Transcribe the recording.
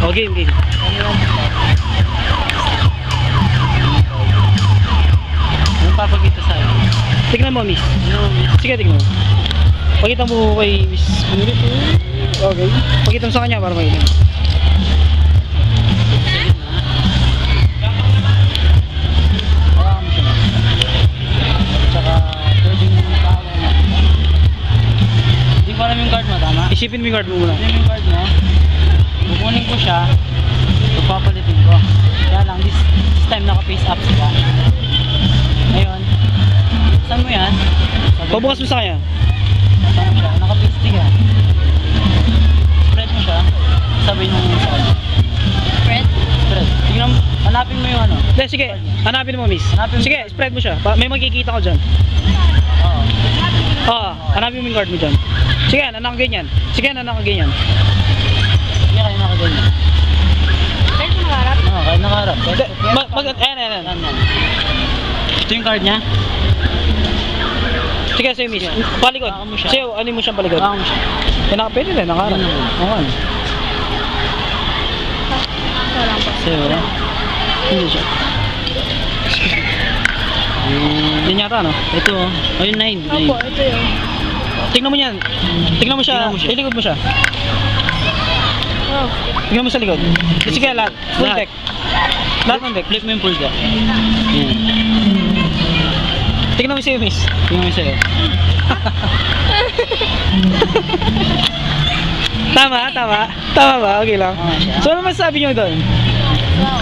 Oh, game. Ano papakita sa'yo? Tignan mo, miss. Ano, Sige, tignan mo. Pakita mo kay miss. Okay. Pakita mo sa kanya para makita. hawakan mo siya. Tsaka, pwedeng tawa mo. Hindi ko alam yung card mo, tama? Isipin mo yung card mo muna. Ito yung card mo. Kukunin ko siya. Pagpapalitin ko. Kaya lang, this time naka-face up sila. Ngayon, saan mo yan? Pabukas mo sa kanya. Saan mo siya? Naka-face stick yan. Spread mo siya. Sabay nung sa kanya. Fred? Spread. Tingnan mo. Hanapin mo yung ano. Hindi, sige. Hanapin mo, miss. Hanapin mo. Sige, spread mo siya. May makikita ko dyan. Oo. Oo, hanapin mo yung card mo dyan. Sige, nanakaganyan. Sige, nanakaganyan. Hindi kayo nakaganyan. Fred mo harap? Oo, kahit nakaharap. Ayan. Yan. Ito yung card niya. Sige, sa'yo, miss. Palikod. Hawakan mo siya. Sa'yo, ano mo siyang palikod? Hawakan mo siya. Pwede rin, nakaharap. Yan naman. Oo. Wala pa. Sa'yo, wala? Hindi siya. Hindi yata, no? Ito, ayun 9. Opo, ito yun. Tingnan mo yan. Tingnan mo siya. Tingnan mo siya. Ilikod mo siya. Oh. Tingnan mo sa likod. Sige, lahat. Full Lahat. deck. Lahat ng deck. Flip mo yung full deck. Yan. Tingnan mo sa'yo, miss. Tingnan mo sa'yo. Tama ba? Okay lang. Tama siya. So, ano masasabi nyo doon? Wow.